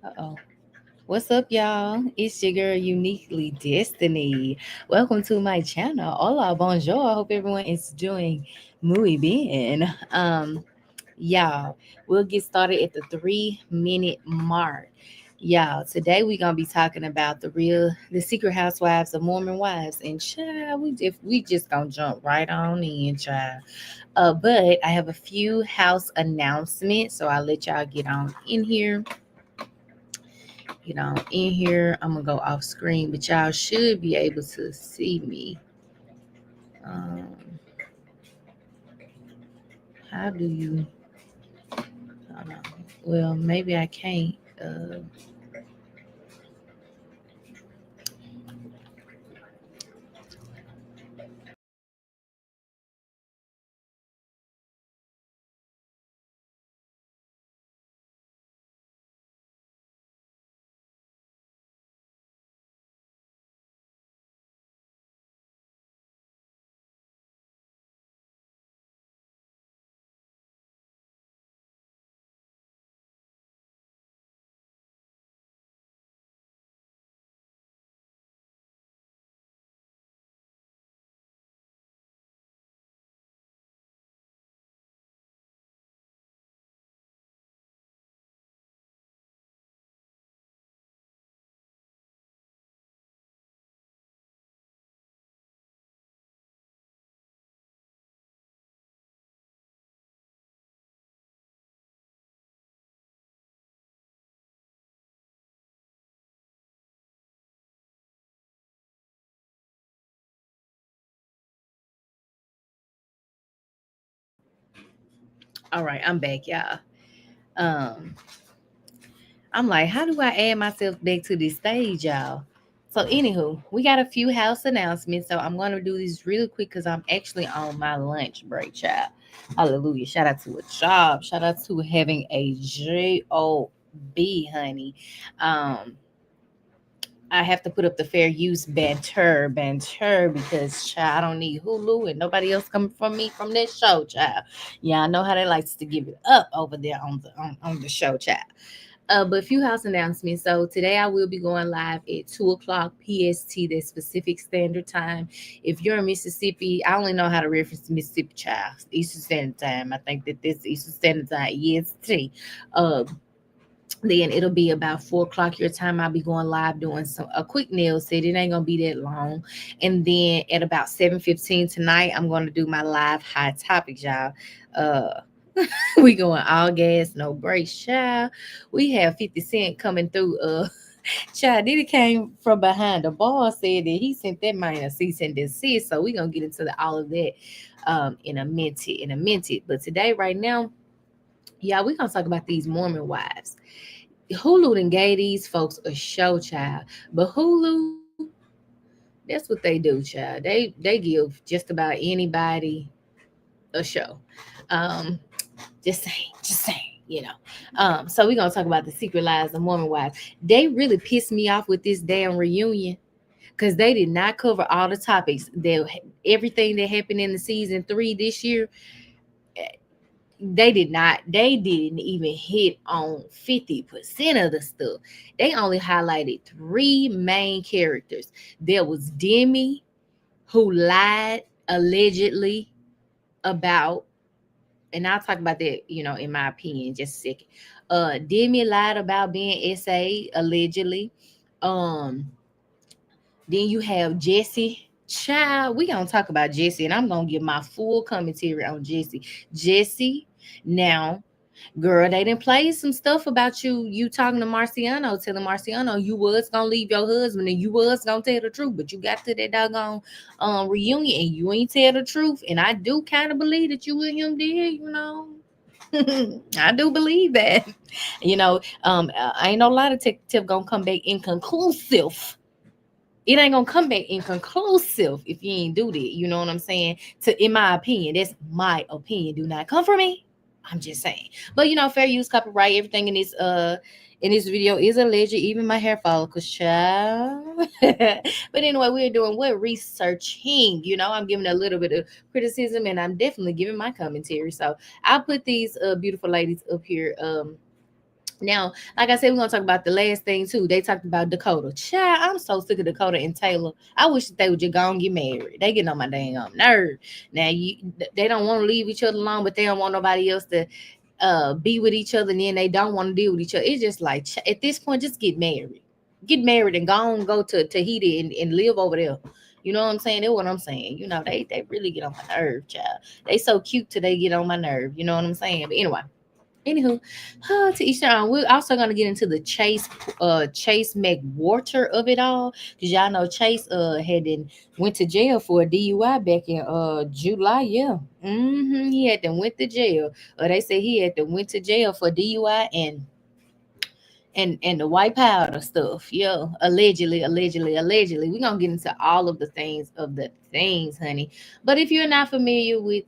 Uh-oh. What's up, y'all? It's your girl, Uniquely Destiny. Welcome to my channel. Hola, bonjour. I hope everyone is doing muy bien. Y'all, we'll get started at the 3 minute mark. Y'all, today we're gonna be talking about the secret housewives of Mormon wives, and child, we just gonna jump right on in, child. But I have a few house announcements, so I'll let y'all get in here. I'm gonna go off screen, but y'all should be able to see me. Um, how do you? Hold on. Well, maybe I can't. All right, I'm back, y'all. Um, I'm like, how do I add myself back to this stage, y'all? So, anywho, we got a few house announcements. So, I'm gonna do these really quick because I'm actually on my lunch break, child. Hallelujah! Shout out to a job. Shout out to having a job, honey. Um, I have to put up the fair use banter, because child, I don't need Hulu and nobody else coming from me from this show, child. Yeah, I know how they likes to give it up over there on the show, child. But a few house announcements. So today I will be going live at 2 o'clock PST, the Pacific Standard Time. If you're in Mississippi, I only know how to reference Mississippi, child. Eastern Standard Time. I think that this Eastern Standard Time, EST. Uh, then it'll be about 4 o'clock your time. I'll be going live doing a quick nail set. It ain't gonna be that long. And then at about 7:15 tonight, I'm gonna do my live high topics, y'all. Uh we going all gas, no brakes, child. We have 50 Cent coming through. Child, Diddy came from behind the bar, said that he sent that man a cease and desist. So we gonna get into all of that in a minute. But today, right now, y'all, we gonna talk about these Mormon wives. Hulu done gave these folks a show, child. But Hulu, that's what they do, child. They give just about anybody a show. Um, just saying. So we're gonna talk about the secret lives of Mormon wives. They really pissed me off with this damn reunion because they did not cover all the topics. Everything that happened in the season 3 this year, they did not. They didn't even hit on 50% of the stuff. They only highlighted three main characters. There was Demi, who lied allegedly about, and I'll talk about that, in my opinion, just a second. Demi lied about being SA allegedly. Um, then you have Jesse. Child, we gonna talk about Jesse, and I'm gonna give my full commentary on Jesse. Jesse, now, girl, they didn't play some stuff about you talking to Marciano, telling Marciano you was gonna leave your husband and you was gonna tell the truth, but you got to that doggone reunion and you ain't tell the truth. And I do kind of believe that you and him did. I do believe that. I ain't no lie, detective gonna come back inconclusive. It ain't gonna come back inconclusive if you ain't do that. You know what I'm saying? In my opinion, that's my opinion. Do not come for me. I'm just saying. But fair use, copyright, everything in this video is alleged, even my hair follicles, child. But anyway, we're doing what? Researching. I'm giving a little bit of criticism and I'm definitely giving my commentary. So I'll put these beautiful ladies up here Now, like I said, we're gonna talk about the last thing too. They talked about Dakota. Child, I'm so sick of Dakota and Taylor. I wish that they would just go and get married. They getting on my damn nerve. Now they don't want to leave each other alone, but they don't want nobody else to be with each other, and then they don't want to deal with each other. It's just like at this point, just get married. Get married and go on go to Tahiti and live over there. You know what I'm saying? That's what I'm saying. You know, they really get on my nerve, child. They so cute till they get on my nerve. You know what I'm saying? But anyway. Anywho, to each their own. We're also gonna get into the Chase McWhorter of it all, because y'all know Chase went to jail for a DUI back in July. Yeah, he had to went to jail. They say he had to went to jail for DUI and the white powder stuff. Yeah, allegedly. We're gonna get into all of the things, honey. But if you're not familiar with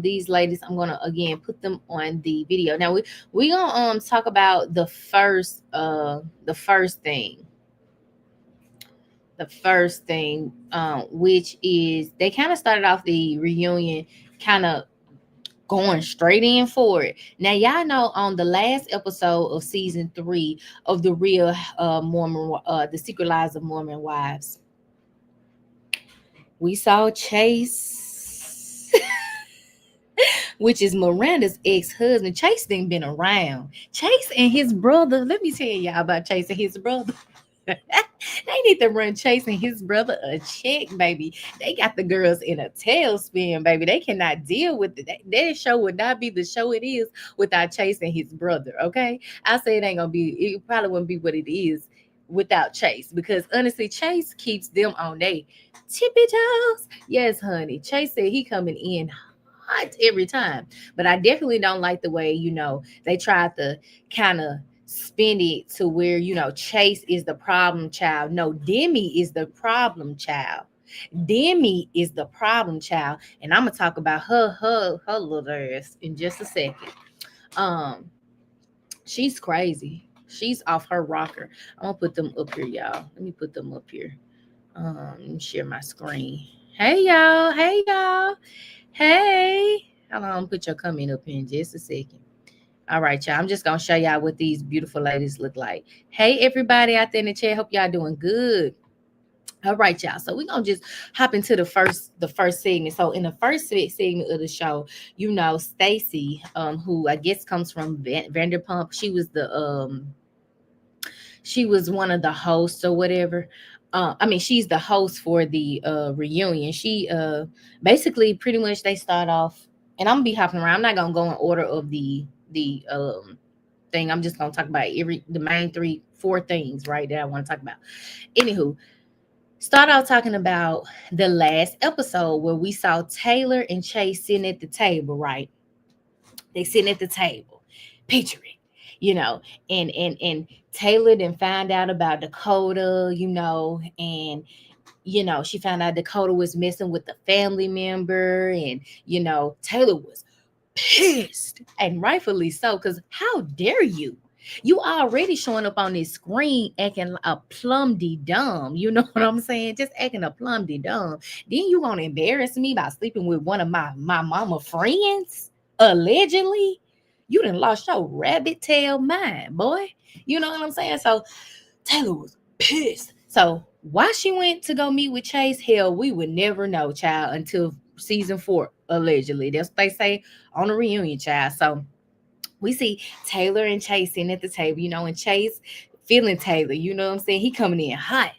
these ladies, I'm gonna again put them on the video. Now we gonna talk about the first thing. The first thing, which is they kind of started off the reunion kind of going straight in for it. Now, y'all know on the last episode of season 3 of the real Mormon, the Secret Lives of Mormon Wives, we saw Chase, which is Miranda's ex-husband. Chase didn't been around. Chase and his brother. Let me tell y'all about Chase and his brother. They need to run Chase and his brother a check, baby. They got the girls in a tailspin, baby. They cannot deal with it. That show would not be the show it is without Chase and his brother. Okay, I say it ain't gonna be. It probably wouldn't be what it is without Chase, because honestly, Chase keeps them on their tippy toes. Yes, honey. Chase said he coming in hot every time, but I definitely don't like the way they tried to kind of spin it to where Chase is the problem child. No, Demi is the problem child. Demi is the problem child, and I'm gonna talk about her little ass in just a second. um she's crazy. She's off her rocker. I'm gonna put them up here, y'all. Let me put them up here. Let me share my screen. Hey y'all, hey, hold on, put your comment up here in just a second. All right, y'all. I'm just gonna show y'all what these beautiful ladies look like. Hey, everybody out there in the chat. Hope y'all doing good. All right, y'all. So we're gonna just hop into the first segment. So in the first segment of the show, Stacy, who I guess comes from Vanderpump. She was one of the hosts or whatever. I mean, she's the host for the reunion. She basically pretty much they start off, and I'm gonna be hopping around. I'm not gonna go in order of the thing. I'm just gonna talk about the main 4 things, right, that I want to talk about. Anywho, start out talking about the last episode where we saw Taylor and Chase sitting at the table, right? They sitting at the table, picture it, and Taylor then find out about Dakota, and she found out Dakota was messing with the family member, and Taylor was pissed, and rightfully so, because how dare you? You already showing up on this screen acting a plumdy dumb. You know what I'm saying? Just acting a plumdy dumb. Then you gonna embarrass me by sleeping with one of my mama friends? Allegedly. You done lost your rabbit tail mind, boy. You know what I'm saying? So Taylor was pissed. So why she went to go meet with Chase, hell, we would never know, child, until season 4, allegedly. That's what they say on the reunion, child. So we see Taylor and Chase sitting at the table, and Chase feeling Taylor, you know what I'm saying? He coming in hot,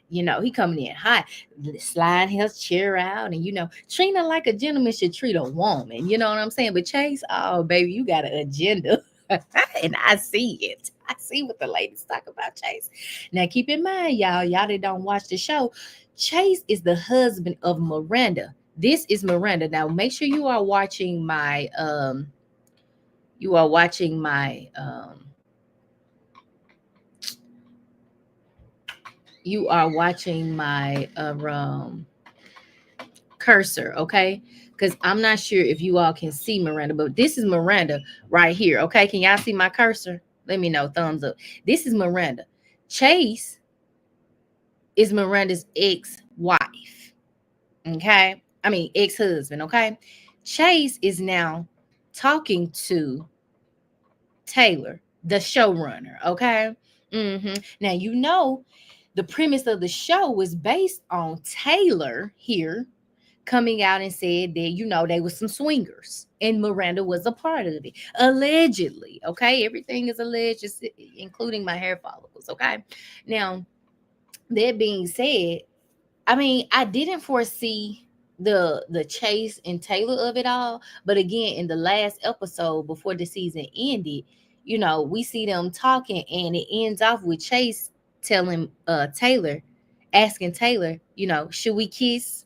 sliding his chair out, and treating her like a gentleman should treat a woman, you know what I'm saying? But Chase, oh baby, you got an agenda. And I see it. I see what the ladies talk about Chase. Now keep in mind, y'all that don't watch the show, Chase is the husband of Miranda. This is Miranda. Now make sure you are watching my you are watching my cursor, okay? Because I'm not sure if you all can see Miranda, but this is Miranda right here, okay? Can y'all see my cursor? Let me know, thumbs up. This is Miranda. Chase is Miranda's ex-wife, okay? I mean, ex-husband, okay? Chase is now talking to Taylor, the showrunner. Okay. Now, the premise of the show was based on Taylor here coming out and said that, they were some swingers and Miranda was a part of it. Allegedly. Okay. Everything is alleged, just including my hair follicles. Okay. Now, that being said, I mean, I didn't foresee the Chase and Taylor of it all, but again, in the last episode before the season ended, we see them talking, and it ends off with Chase telling Taylor, asking Taylor, should we kiss?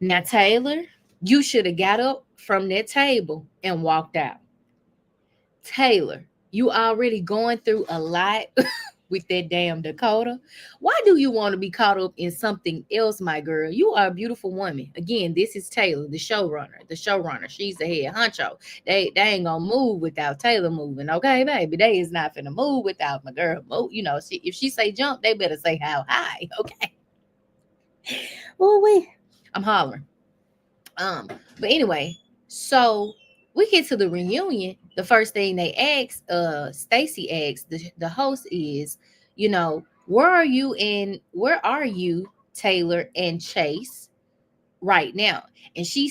Now, Taylor, you should have got up from that table and walked out. Taylor, you already going through a lot with that damn Dakota. Why do you want to be caught up in something else, my girl? You are a beautiful woman. Again, this is Taylor, the showrunner. The showrunner. She's the head honcho. They ain't gonna move without Taylor moving, okay, baby? They is not finna move without my girl. Move. If she say jump, they better say how high, okay? Oh, wait. I'm hollering. But anyway, so we get to the reunion. The first thing they ask, Stacy asks the host is, where are you, Taylor and Chase, right now? And she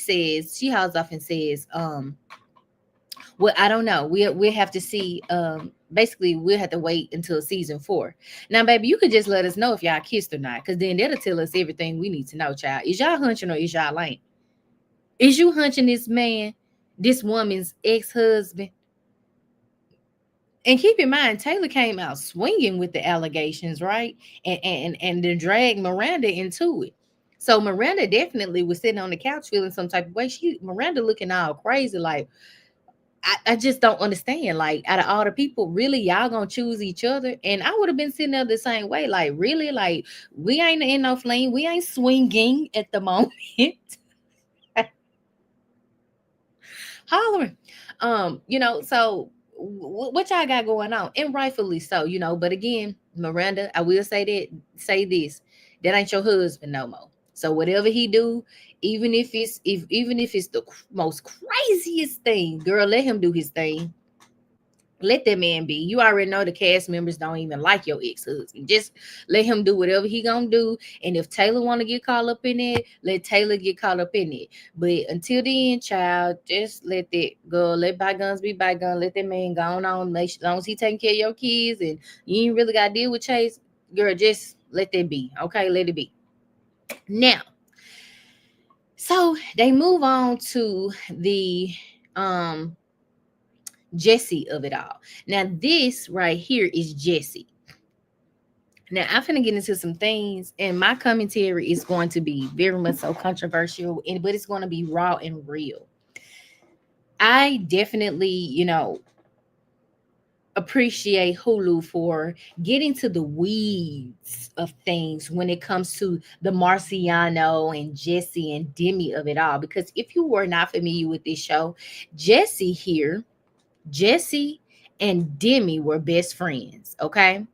hauls off and says, well, I don't know. We'll have to see. Basically, we'll have to wait until season 4. Now, baby, you could just let us know if y'all kissed or not, because then that'll tell us everything we need to know, child. Is y'all hunching or is y'all ain't? Is you hunching this woman's ex-husband? And keep in mind, Taylor came out swinging with the allegations, right? And then dragged Miranda into it. So Miranda definitely was sitting on the couch feeling some type of way. Miranda looking all crazy, like, I just don't understand. Like, out of all the people, really, y'all gonna choose each other? And I would have been sitting there the same way. Like, really? Like, we ain't in no flame. We ain't swinging at the moment. Hollering. So what y'all got going on? And rightfully so, but again, Miranda, I will say this, that ain't your husband no more. So whatever he do, even if it's the most craziest thing, girl, let him do his thing. Let that man be. You already know the cast members don't even like your ex-husband. Just let him do whatever he gonna do. And if Taylor want to get caught up in it, let Taylor get caught up in it. But until the end, child, just let that go. Let bygones be bygones. Let that man go on. As long as he taking care of your kids and you ain't really got to deal with Chase, girl, just let that be. Okay, let it be. Now, so they move on to the Jesse of it all. Now, this right here is Jesse. Now, I'm finna get into some things, and my commentary is going to be very much so controversial, but it's going to be raw and real. I definitely, appreciate Hulu for getting to the weeds of things when it comes to the Marciano and Jesse and Demi of it all. Because if you were not familiar with this show, Jesse and Demi were best friends, okay?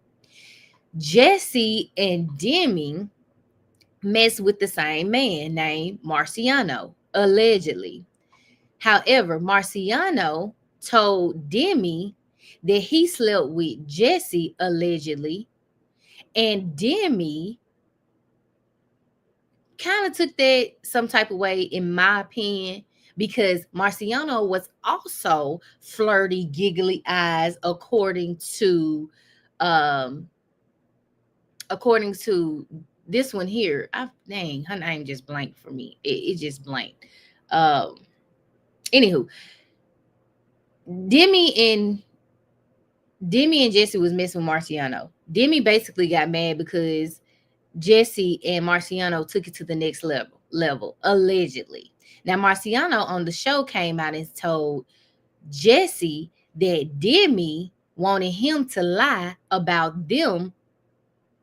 Jesse and Demi messed with the same man named Marciano, allegedly. However, Marciano told Demi that he slept with Jesse, allegedly, and Demi kind of took that some type of way, in my opinion, because Marciano was also flirty, giggly eyes, according to this one here. Dang, her name just blanked for me. It just blanked. Anywho, Demi and Jesse was messing with Marciano. Demi basically got mad because Jesse and Marciano took it to the next level, allegedly. Now, Marciano on the show came out and told Jesse that Demi wanted him to lie about them.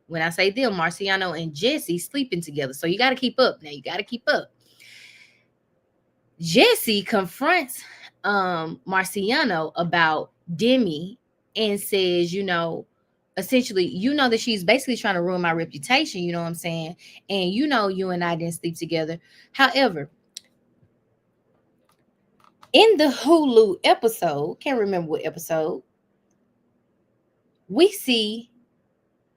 When I say them, Marciano and Jesse sleeping together. So you got to keep up. Now, you got to keep up. Jesse confronts Marciano about Demi and says, essentially, that she's basically trying to ruin my reputation, you know what I'm saying? And you and I didn't sleep together. However, In the Hulu episode, can't remember what episode, we see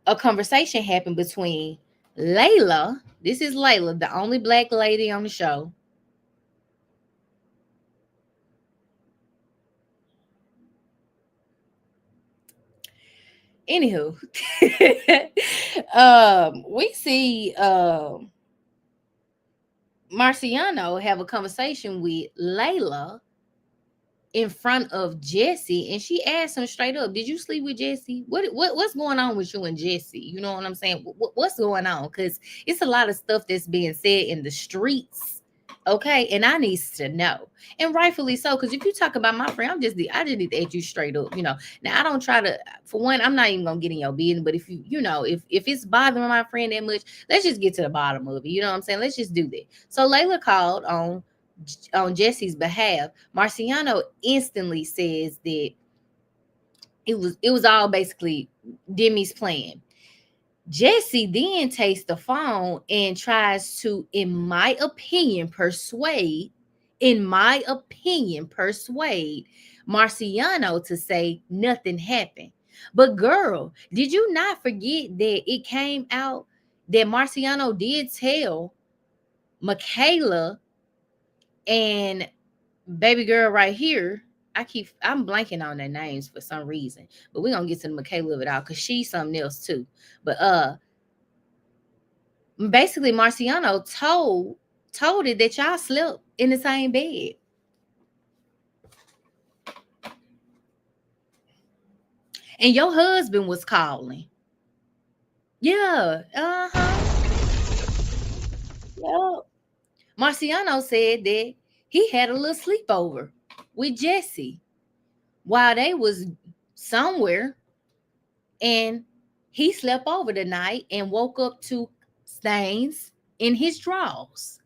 a conversation happen between Layla. This is Layla, the only black lady on the show. Anywho, we see Marciano have a conversation with Layla in front of Jesse, and she asked him straight up, "Did you sleep with Jesse? What's going on with you and Jesse? You know what I'm saying? What's going on? Because it's a lot of stuff that's being said in the streets." Okay, and I needs to know, and rightfully so. Because if you talk about my friend, I just need to ask you straight up. Now I don't try to. For one, I'm not even gonna get in your business. But if if it's bothering my friend that much, let's just get to the bottom of it. You know what I'm saying? Let's just do that. So Layla called on Jesse's behalf. Marciano instantly says that it was all basically Demi's plan. Jesse then takes the phone and tries to, in my opinion, persuade Marciano to say nothing happened. But girl, did you not forget that it came out that Marciano did tell Makayla and baby girl right here? I'm blanking on their names for some reason, but we're gonna get to the Makayla of it all because she's something else too. But basically Marciano told it that y'all slept in the same bed. And your husband was calling. Yeah. Yeah. Marciano said that he had a little sleepover with Jesse while they was somewhere, and he slept over the night and woke up to stains in his drawers.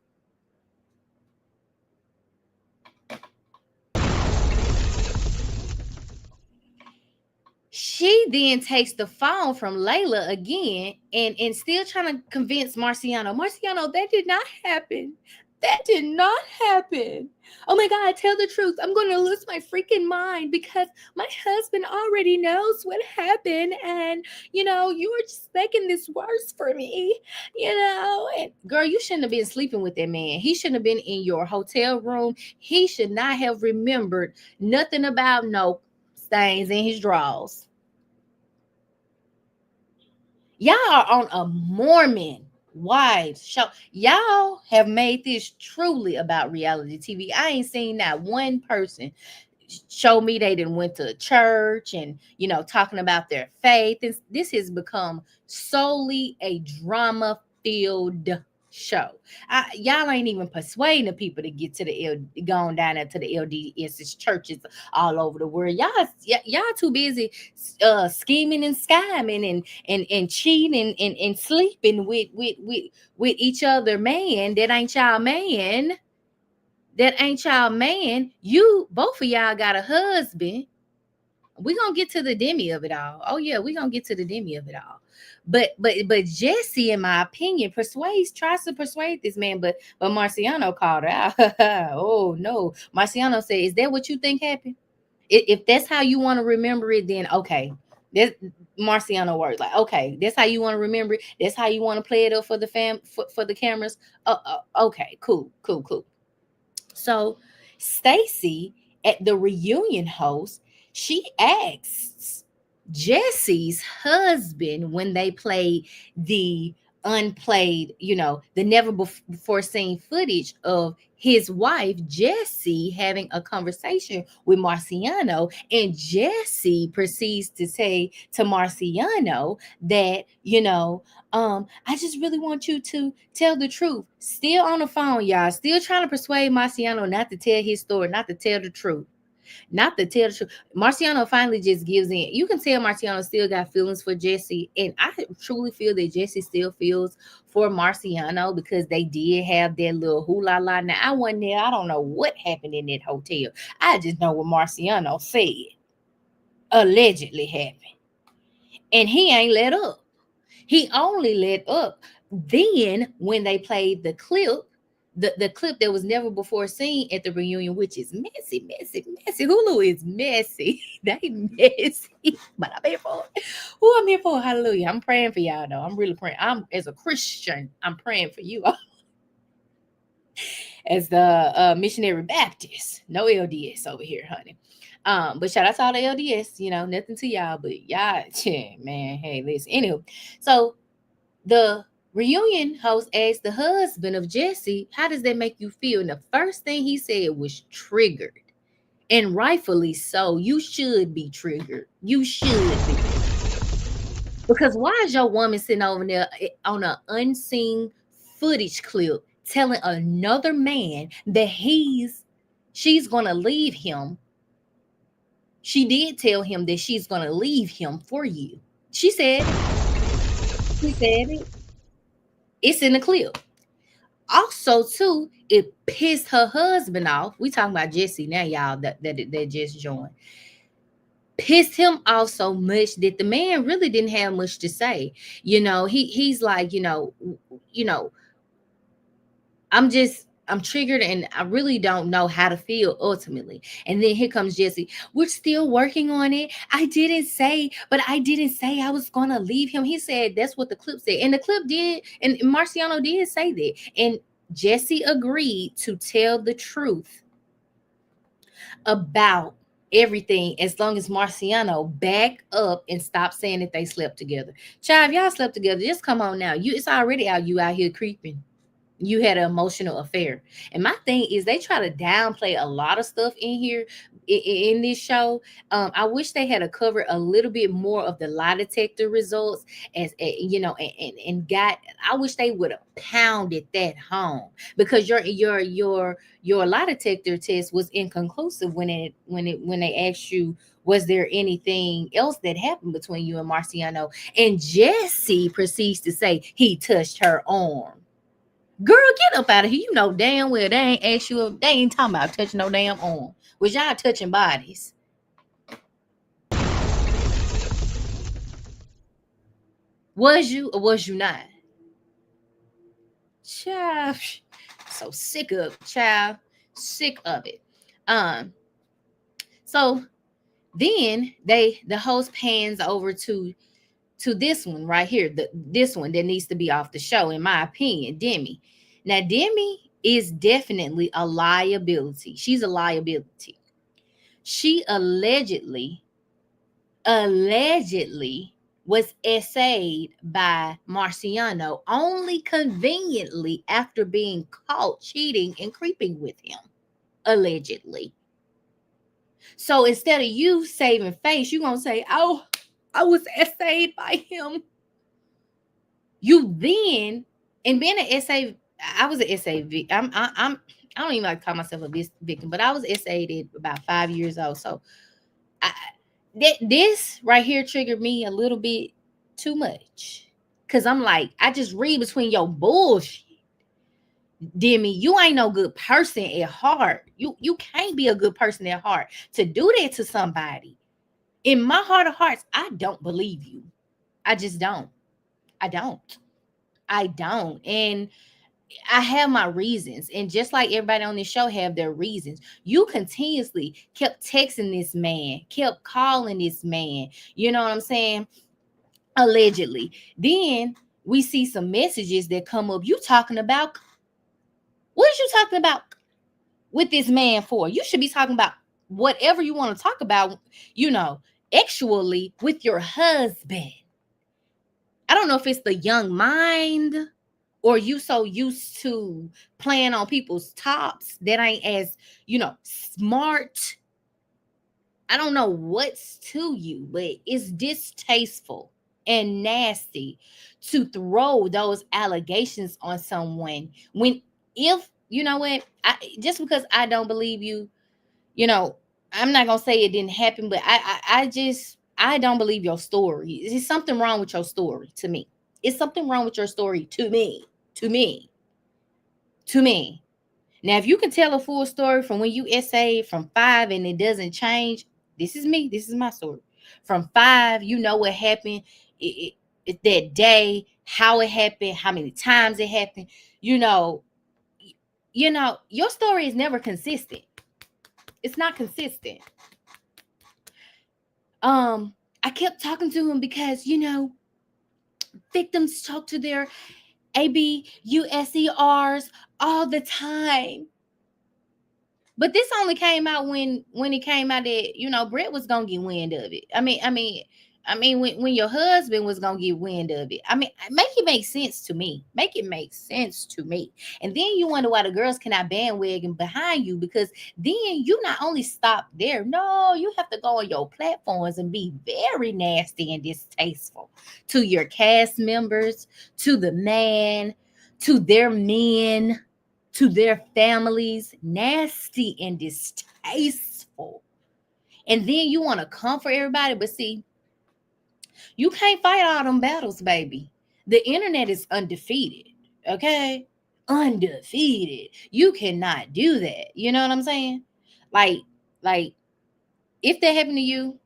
She then takes the phone from Layla again and still trying to convince Marciano, that did not happen. That did not happen. Oh my God, tell the truth. I'm going to lose my freaking mind because my husband already knows what happened. And, you were just making this worse for me, And girl, you shouldn't have been sleeping with that man. He shouldn't have been in your hotel room. He should not have remembered nothing about no stains in his drawers. Y'all are on a Mormon wide show. Y'all have made this truly about reality TV. I ain't seen that one person show me they didn't went to church and talking about their faith. This has become solely a drama filled show. Y'all ain't even persuading the people to get to going down there to the LDS churches all over the world. Y'all too busy scheming and scamming and cheating and sleeping with each other man that ain't y'all man. That ain't y'all man. You both of y'all got a husband. We gonna get to the Demi of it all. Oh yeah, we gonna get to the Demi of it all. But Jesse, in my opinion, tries to persuade this man, but Marciano called her out. Oh no, Marciano said, "Is that what you think happened? If that's how you want to remember it, then okay." That's Marciano words like, okay, that's how you want to remember it. That's how you want to play it up for the for the cameras. Okay, cool. So Stacy at the reunion host, she asks Jesse's husband when they played the unplayed, the never before seen footage of his wife Jesse having a conversation with Marciano, and Jesse proceeds to say to Marciano that, I just really want you to tell the truth. Still on the phone, y'all. Still trying to persuade Marciano not to tell his story, not to tell the truth. Not to tell the truth. Marciano finally just gives in. You can tell Marciano still got feelings for Jesse. And I truly feel that Jesse still feels for Marciano because they did have that little hula la. Now, I wasn't there. I don't know what happened in that hotel. I just know what Marciano said allegedly happened. And he ain't let up. He only let up then when they played the clip the clip that was never before seen at the reunion, which is messy, messy, messy. Hulu is messy. They messy, but I'm here for it. Who I'm here for? Hallelujah. I'm praying for y'all though. I'm really praying. I'm as a Christian, I'm praying for you as the missionary Baptist. No LDS over here, honey. But shout out to all the LDS. Nothing to y'all, but y'all, man. Hey, listen. Anyway, so the reunion host asked the husband of Jesse, "How does that make you feel?" And the first thing he said was triggered, and rightfully so. You should be triggered. You should be, because why is your woman sitting over there on an unseen footage clip telling another man that she's gonna leave him? She did tell him that she's gonna leave him for you. She said it. She said it. It's in the clip. Also, too, it pissed her husband off. We talking about Jesse now, y'all, that just joined. Pissed him off so much that the man really didn't have much to say. He's like, you know, I'm triggered and I really don't know how to feel ultimately. And then here comes Jesse. We're still working on it. I didn't say I was going to leave him. He said that's what the clip said. And the clip did, and Marciano did say that. And Jesse agreed to tell the truth about everything as long as Marciano back up and stop saying that they slept together. Child, if y'all slept together, just come on now. It's already out. You out here creeping. You had an emotional affair. And my thing is they try to downplay a lot of stuff in here in this show. I wish they had covered a little bit more of the lie detector results and got. I wish they would have pounded that home, because your lie detector test was inconclusive when they asked you, was there anything else that happened between you and Marciano? And Jesse proceeds to say he touched her arm. Girl, get up out of here. You know damn well they ain't asked you. They ain't talking about touching no damn arm. Was y'all touching bodies? Was you or was you not? Child, so sick of child, sick of it. So then the host pans over to this one right here, this one that needs to be off the show, in my opinion, Demi. Now, Demi is definitely a liability. She's a liability. She allegedly was essayed by Marciano only conveniently after being caught cheating and creeping with him, allegedly. So instead of you saving face, you're gonna say, "Oh, I was essayed by him." You then, and being an SA, I was an SA victim. I don't even like to call myself a victim, but I was SA'd at about 5 years old. So this right here triggered me a little bit too much, because I'm like, I just read between your bullshit. Demi, you ain't no good person at heart. You can't be a good person at heart to do that to somebody. In my heart of hearts, I don't believe you. I just don't. I don't. And I have my reasons. And just like everybody on this show have their reasons, you continuously kept texting this man, kept calling this man. You know what I'm saying? Allegedly. Then we see some messages that come up. You talking about, what is you talking about with this man for? You should be talking about whatever you want to talk about, actually with your husband. I don't know if it's the young mind, or you so used to playing on people's tops that ain't as, smart. I don't know what's to you, but it's distasteful and nasty to throw those allegations on someone when, if you know what, just because I don't believe you, I'm not gonna say it didn't happen, but I don't believe your story. Is something wrong with your story to me? Is something wrong with your story to me? To me. To me. Now, if you can tell a full story from when you essayed from 5 and it doesn't change, this is me. This is my story. From 5, you know what happened that day, how it happened, how many times it happened. your story is never consistent. It's not consistent. I kept talking to him because, victims talk to their ABUSERs all the time. But this only came out when it came out that Brett was gonna get wind of it. I mean when your husband was gonna get wind of it. Make it make sense to me. Make it make sense to me. And then you wonder why the girls cannot bandwagon behind you, because then you not only stop there. No, you have to go on your platforms and be very nasty and distasteful to your cast members, to the man, to their men, to their families. Nasty and distasteful. And then you want to comfort everybody, but see, you can't fight all them battles, baby. The internet is undefeated, okay? Undefeated. You cannot do that. You know what I'm saying? Like, like if that happened to you,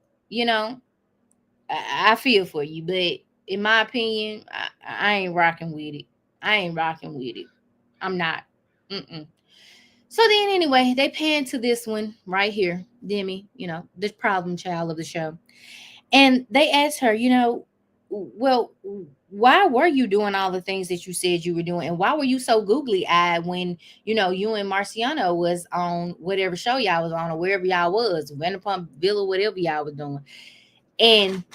I feel for you, but in my opinion, I ain't rocking with it. I ain't rocking with it. I'm not. Mm-mm. So then, anyway, they pan to this one right here, Demi, the problem child of the show. And they asked her, well, why were you doing all the things that you said you were doing? And why were you so googly eyed when, you and Marciano was on whatever show y'all was on, or wherever y'all was, Vanderpump Villa, whatever y'all was doing. And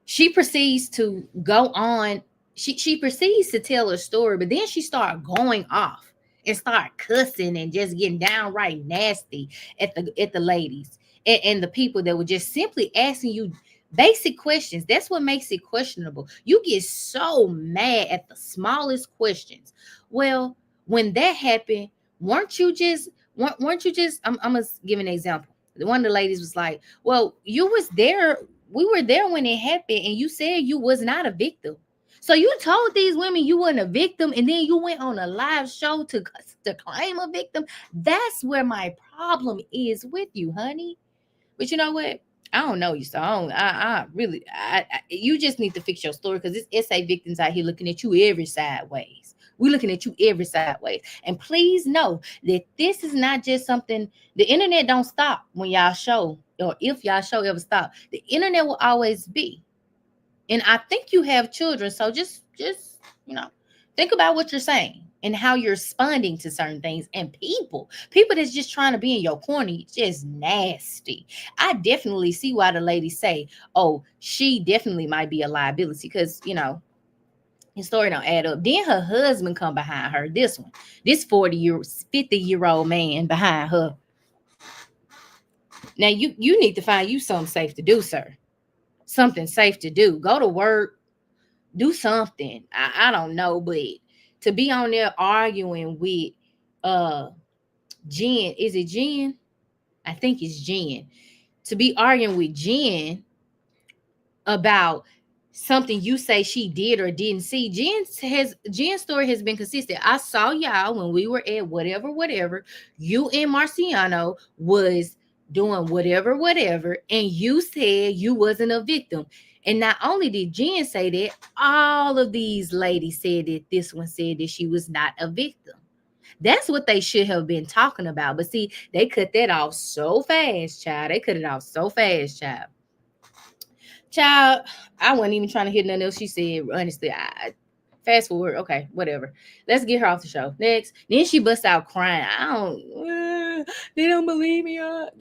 she proceeds to go on. She proceeds to tell her story, but then she started going off and start cussing and just getting downright nasty at the ladies and the people that were just simply asking you basic questions. That's what makes it questionable. You get so mad at the smallest questions. Well, when that happened, weren't you just I'm gonna give an example. One of the ladies was like, well, you was there, we were there when it happened, and you said you was not a victim. So you told these women you weren't a victim, and then you went on a live show to claim a victim. That's where my problem is with you, honey. But you know what? I don't know you, so I really, you just need to fix your story, because it's SA victims out here looking at you every sideways. We're looking at you every sideways. And please know that this is not just something, the internet don't stop when y'all show, or if y'all show ever stop. The internet will always be. And I think you have children, so just think about what you're saying and how you're responding to certain things. And people that's just trying to be in your corner, just nasty. I definitely see why the ladies say, oh, she definitely might be a liability, because his story don't add up. Then her husband come behind her. This 50-year-old man behind her. Now you need to find you something safe to do, sir. Something safe to do. Go to work. Do something. I don't know, but to be on there arguing with Jen, is it Jen? I think it's Jen. To be arguing with Jen about something you say she did or didn't see. Jen's story has been consistent. I saw y'all when we were at whatever. You and Marciano was doing whatever, and you said you wasn't a victim. And not only did Jen say that, all of these ladies said that this one said that she was not a victim. That's what they should have been talking about. But see, they cut that off so fast, child. They cut it off so fast, child. Child, I wasn't even trying to hear nothing else she said. Honestly, I fast forward. Okay, whatever. Let's get her off the show. Next. Then she busts out crying. They don't believe me. Girl,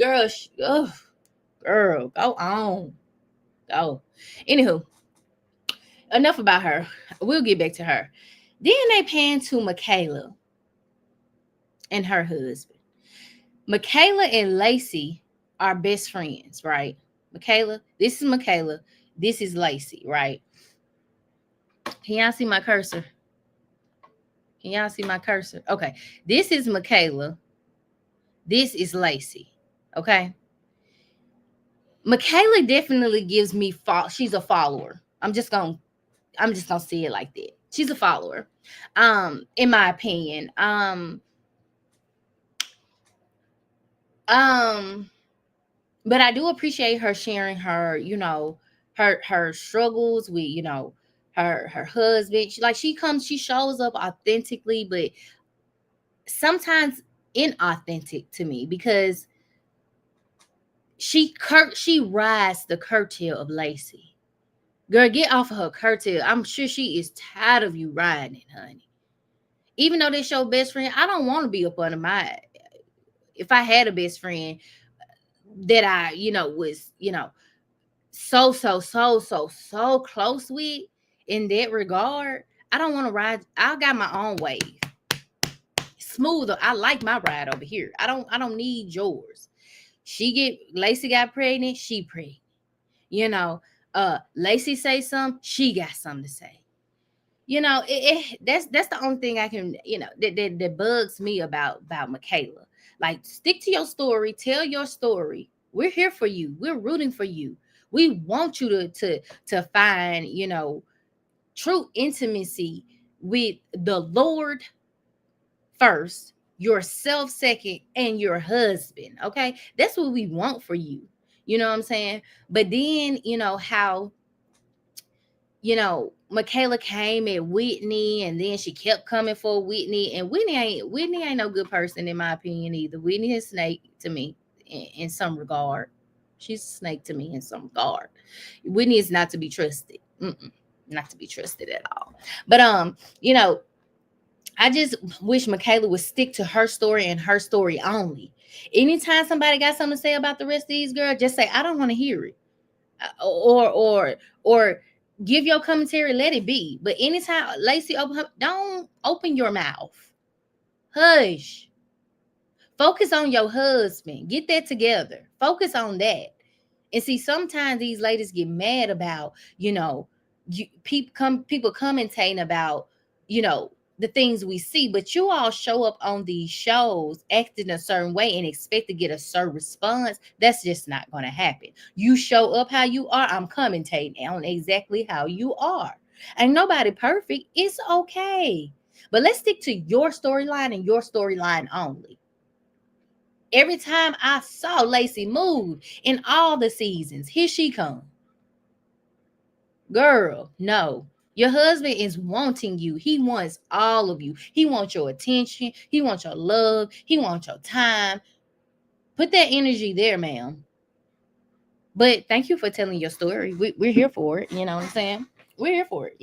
girl, go on. Go. Anywho, enough about her. We'll get back to her. Then they pan to Makayla and her husband. Makayla and Lacey are best friends, right? Makayla, this is Makayla. This is Lacey, right? Can y'all see my cursor? Can y'all see my cursor? Okay. This is Makayla. This is Lacey. Okay. Makayla definitely gives me she's a follower. I'm just gonna say it like that. She's a follower. In my opinion. But I do appreciate her sharing her, her struggles with, her husband. She shows up authentically, but sometimes inauthentic to me, because she rides the curtail of Lacey. Girl, get off of her curtail. I'm sure she is tired of you riding it, honey. Even though this your best friend, I don't want to be up under my. If I had a best friend that I, was, so close with in that regard, I don't want to ride. I got my own wave. Smoother. I like my ride over here. I don't need yours. Lacey got pregnant, she pregnant. You know, Lacey say something, she got something to say. That's the only thing I can, that bugs me about Makayla. Like, stick to your story, tell your story. We're here for you. We're rooting for you. We want you to find, true intimacy with the Lord first, yourself second, and your husband. Okay, that's what we want for you. You know what I'm saying? But then, how Makayla came at Whitney, and then she kept coming for Whitney, and Whitney ain't no good person in my opinion either. Whitney is snake to me in some regard. She's a snake to me in some regard. Whitney is not to be trusted. Not to be trusted at all. But I just wish Makayla would stick to her story and her story only. Anytime somebody got something to say about the rest of these girls, just say, I don't want to hear it. Or give your commentary, let it be. But anytime Lacey don't open your mouth. Hush. Focus on your husband. Get that together. Focus on that. And see, sometimes these ladies get mad about, people commentating about, the things we see, but you all show up on these shows acting a certain way and expect to get a certain response. That's just not going to happen. You show up how you are, I'm commentating on exactly how you are. Ain't nobody perfect. It's okay. But let's stick to your storyline and your storyline only. Every time I saw Lacey move in all the seasons, here she come. Girl, no. Your husband is wanting you. He wants all of you. He wants your attention. He wants your love. He wants your time. Put that energy there, ma'am. But thank you for telling your story. We're here for it. You know what I'm saying? We're here for it.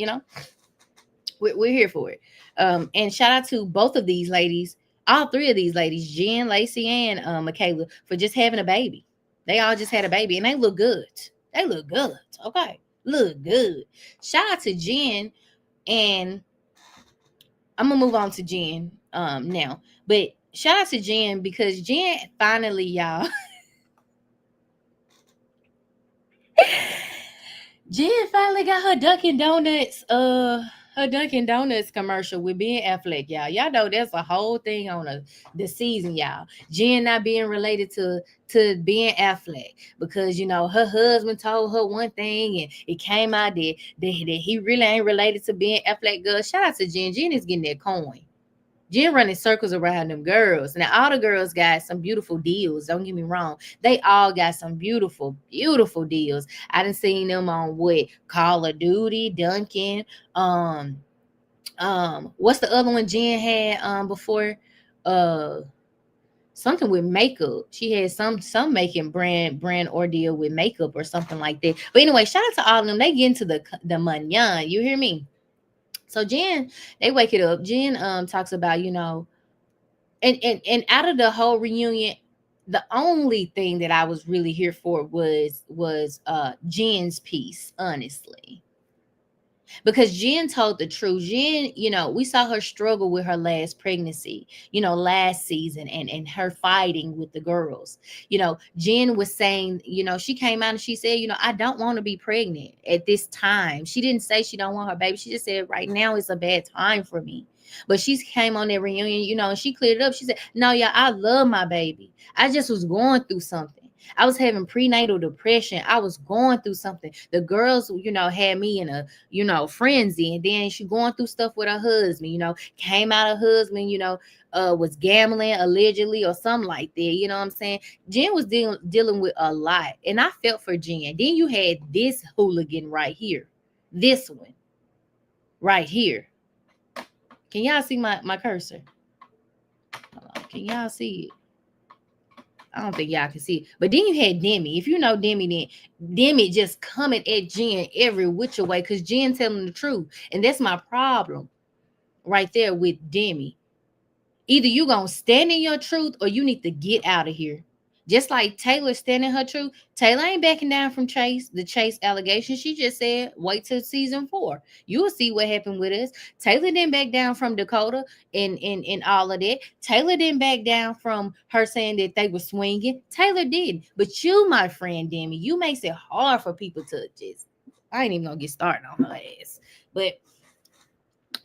We're here for it. And shout out to both of these ladies, all three of these ladies, Jen, Lacey, and Makayla, for just having a baby. They all just had a baby, and they look good. They look good. Okay. Look good. Shout out to Jen, and I'm gonna move on to Jen now. But shout out to Jen, because Jen finally, y'all. Jen finally got her Dunkin' Donuts, commercial with Ben Affleck, y'all. Y'all know that's a whole thing on the season, y'all. Jen not being related to Ben Affleck, because her husband told her one thing, and it came out that he really ain't related to Ben Affleck. Girl, shout out to Jen. Jen is getting that coin. Jen running circles around them girls. Now, all the girls got some beautiful deals. Don't get me wrong. They all got some beautiful, beautiful deals. I done seen them on Call of Duty, Duncan. What's the other one Jen had before? Something with makeup. She had some making brand ordeal with makeup or something like that. But anyway, shout out to all of them. They get into the money. You hear me? So Jen, they wake it up. Jen talks about, and out of the whole reunion, the only thing that I was really here for was Jen's piece, honestly. Because Jen told the truth. Jen, we saw her struggle with her last pregnancy, last season, and her fighting with the girls. Jen was saying, she came out and she said, I don't want to be pregnant at this time. She didn't say she don't want her baby. She just said, right now it's a bad time for me. But she came on that reunion, and she cleared it up. She said, no, yeah, I love my baby. I just was going through something. I was having prenatal depression. I was going through something. The girls, had me in a frenzy. And then she going through stuff with her husband, came out her husband, was gambling allegedly or something like that. You know what I'm saying? Jen was dealing with a lot. And I felt for Jen. Then you had this hooligan right here. This one. right here. Can y'all see my cursor? Hold on. Can y'all see it? I don't think y'all can see it. But then you had Demi. If you know Demi, then Demi just coming at Jen every which way because Jen telling the truth. And that's my problem right there with Demi. Either you gonna stand in your truth or you need to get out of here. Just like Taylor standing her truth. Taylor ain't backing down from the Chase allegation. She just said, wait till season 4. You'll see what happened with us. Taylor didn't back down from Dakota and all of that. Taylor didn't back down from her saying that they were swinging. Taylor did. But you, my friend Demi, you makes it hard for people to just, I ain't even gonna get started on her ass. But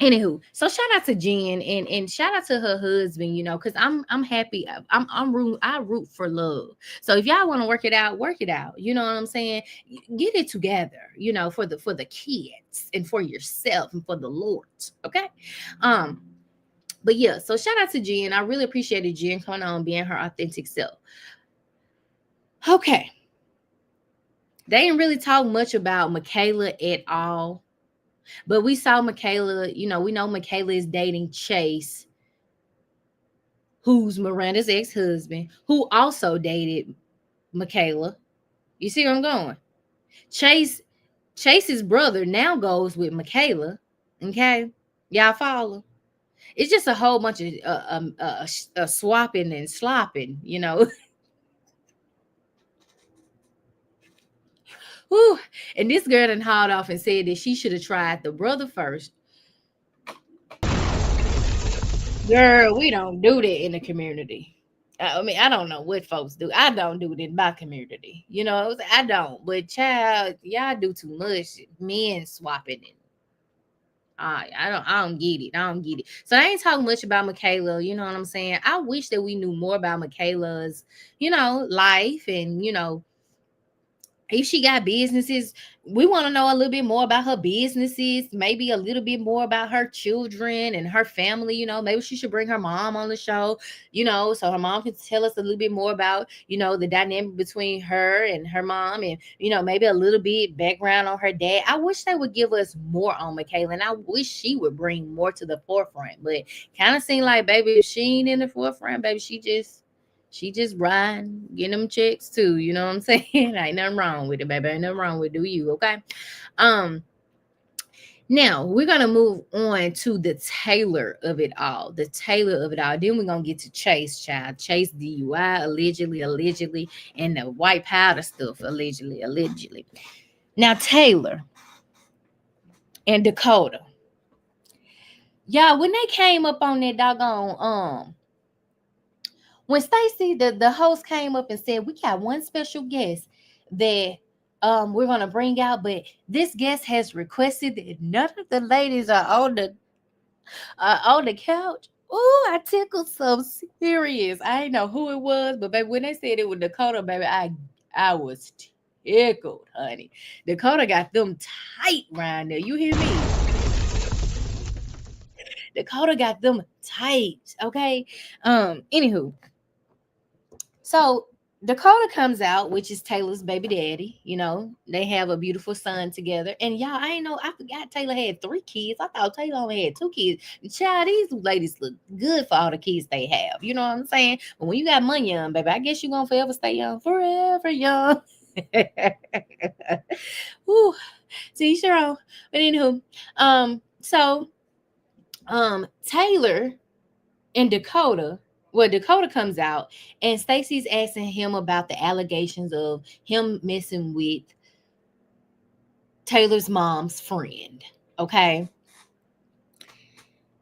anywho, so shout out to Jen and shout out to her husband, because I'm happy. I root for love. So if y'all want to work it out, work it out. You know what I'm saying? Get it together, for the kids and for yourself and for the Lord. Okay. But yeah, so shout out to Jen. I really appreciated Jen coming on being her authentic self. Okay. They didn't really talk much about Makayla at all. But we saw Makayla, we know Makayla is dating Chase, who's Miranda's ex-husband, who also dated Makayla. You see where I'm going? Chase's brother now goes with Makayla. Okay? Y'all follow? It's just a whole bunch of swapping and slopping, Whew. And this girl done hauled off and said that she should have tried the brother first. Girl, we don't do that in the community. I mean, I don't know what folks do. I don't do it in my community. I don't. But child, y'all do too much. Men swapping it. I don't get it. I don't get it. So I ain't talking much about Makayla. You know what I'm saying? I wish that we knew more about Makayla's, life and if she got businesses, we want to know a little bit more about her businesses, maybe a little bit more about her children and her family. Maybe she should bring her mom on the show, so her mom can tell us a little bit more about, the dynamic between her and her mom and, maybe a little bit background on her dad. I wish they would give us more on Makayla, and I wish she would bring more to the forefront, but kind of seemed like, baby, if she ain't in the forefront, baby, she just riding, getting them checks too. You know what I'm saying? Ain't nothing wrong with it, baby. Ain't nothing wrong with it. Do you? Okay. Now we're gonna move on to the Taylor of it all. The Taylor of it all. Then we're gonna get to Chase, child. Chase DUI, allegedly, and the white powder stuff, allegedly. Now Taylor and Dakota. Y'all, when they came up on that doggone when Stacey, the host, came up and said, we got one special guest that we're gonna bring out, but this guest has requested that none of the ladies are on the couch. Ooh, I tickled so serious. I didn't know who it was, but baby, when they said it was Dakota, baby, I was tickled, honey. Dakota got them tight round there. You hear me? Dakota got them tight. Okay. Anywho. So Dakota comes out, which is Taylor's baby daddy. They have a beautiful son together. And y'all, I forgot Taylor had 3 kids. I thought Taylor only had 2 kids. Child, these ladies look good for all the kids they have. You know what I'm saying? But when you got money young, baby, I guess you're going to forever stay young. Forever young. Woo. See, sure. But anywho, Taylor and Dakota comes out and Stacey's asking him about the allegations of him messing with Taylor's mom's friend. Okay.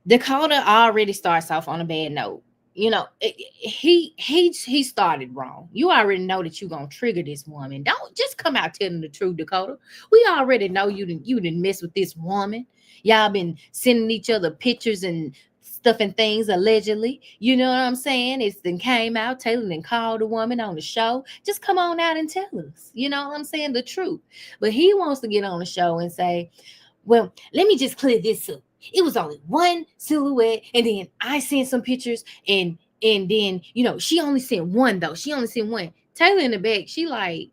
Dakota already starts off on a bad note. He started wrong. You already know that you're gonna trigger this woman. Don't just come out telling the truth, Dakota. We already know you didn't mess with this woman. Y'all been sending each other pictures and stuff and things allegedly. You know what I'm saying? It's then came out. Taylor then called the woman on the show. Just come on out and tell us. You know what I'm saying? The truth. But he wants to get on the show and say, well, let me just clear this up. It was only one silhouette, and then I sent some pictures, and then she only sent one though. She only sent one. Taylor in the back, she like,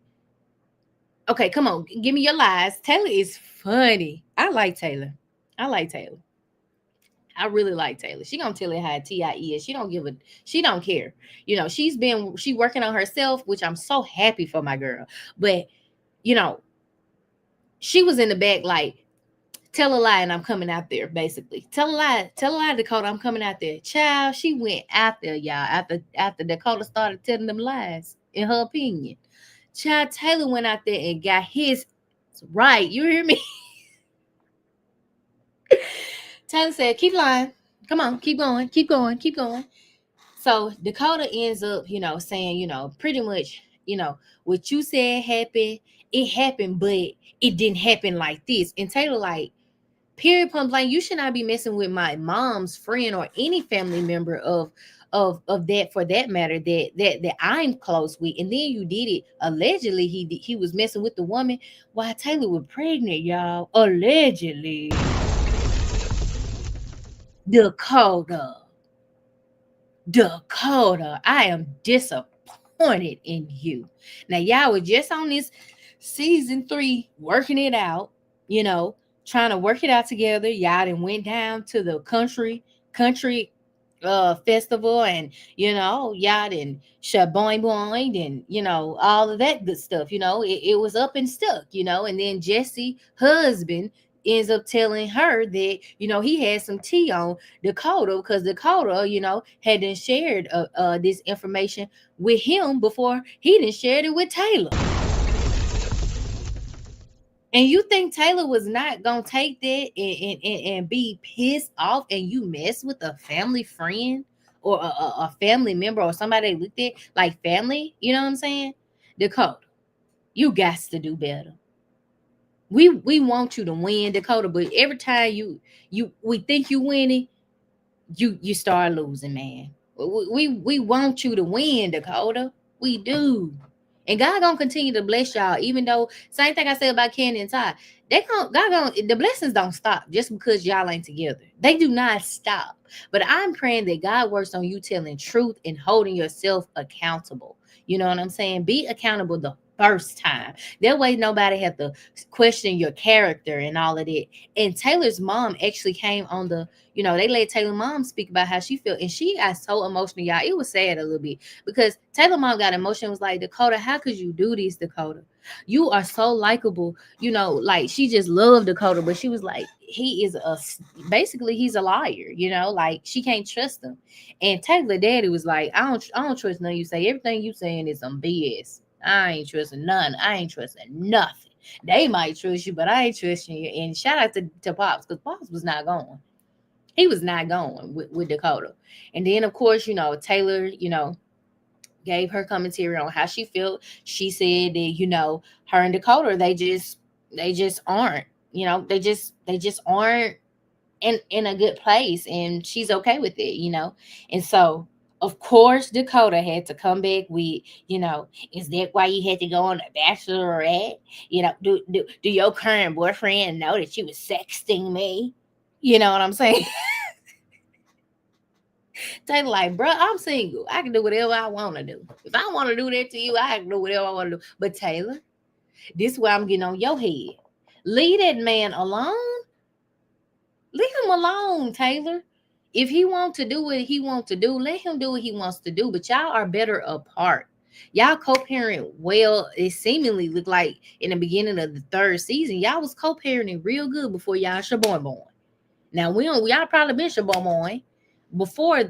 okay, come on, give me your lies. Taylor is funny. I like Taylor. I like Taylor. I really like Taylor. She gonna tell it how Ti is. She don't give a. She don't care. She working on herself, which I'm so happy for my girl. But you know, she was in the back like, tell a lie and I'm coming out there. Basically, tell a lie, Dakota. I'm coming out there. Child, she went out there, y'all. After Dakota started telling them lies, in her opinion, Child Taylor went out there and got his right. You hear me? Taylor said, keep lying. Come on, keep going, keep going, keep going. So Dakota ends up, saying, pretty much, what you said happened, it happened, but it didn't happen like this. And Taylor, like, period point blank, you should not be messing with my mom's friend or any family member of that, for that matter, that I'm close with. And then you did it. Allegedly, he was messing with the woman while Taylor was pregnant, y'all. Allegedly. Dakota. Dakota, I am disappointed in you. Now, y'all were just on this season 3 working it out, you know, trying to work it out together. Y'all done went down to the country festival, and y'all done shaboing boing, and all of that good stuff. It was up and stuck, and then Jesse husband ends up telling her that he had some tea on Dakota, because Dakota had then shared this information with him before he didn't share it with Taylor. And you think Taylor was not gonna take that and be pissed off, and you mess with a family friend or a family member or somebody they looked at like family? You know what I'm saying? Dakota, you got to do better. We want you to win, Dakota, but every time we think you winning, you start losing, man. We want you to win, Dakota. We do. And God gonna continue to bless y'all, even though same thing I said about Candy and Ty. God gonna, the blessings don't stop just because y'all ain't together. They do not stop. But I'm praying that God works on you telling truth and holding yourself accountable. You know what I'm saying? Be accountable the first time. That way nobody have to question your character and all of that. And Taylor's mom actually came on they let Taylor mom speak about how she felt, and she got so emotional, y'all. It was sad a little bit because Taylor mom got emotional, was like, Dakota, how could you do this, Dakota? You are so likable, like she just loved Dakota, but she was like, basically he's a liar, like she can't trust him. And Taylor daddy was like, I don't trust none of you say. Everything you saying is some BS. I ain't trusting none. I ain't trusting nothing. They might trust you, but I ain't trusting you. And shout out to Pops, because Pops was not going. He was not going with Dakota. And then, of course, Taylor, gave her commentary on how she felt. She said that, her and Dakota, they just aren't, they just aren't in a good place, and she's okay with it. And so of course Dakota had to come back with, is that why you had to go on a bachelorette? Do your current boyfriend know that you was sexting me? You know what I'm saying? Taylor like, bro, I'm single. I can do whatever I want to do. If I want to do that to you, I can do whatever I want to do. But Taylor, this is why I'm getting on your head. Leave that man alone. Leave him alone, Taylor. If he wants to do what he wants to do, let him do what he wants to do. But y'all are better apart. Y'all co-parent well. It seemingly looked like in the beginning of the 3rd season, y'all was co-parenting real good before y'all shaboy born. Now y'all probably been shaboy born before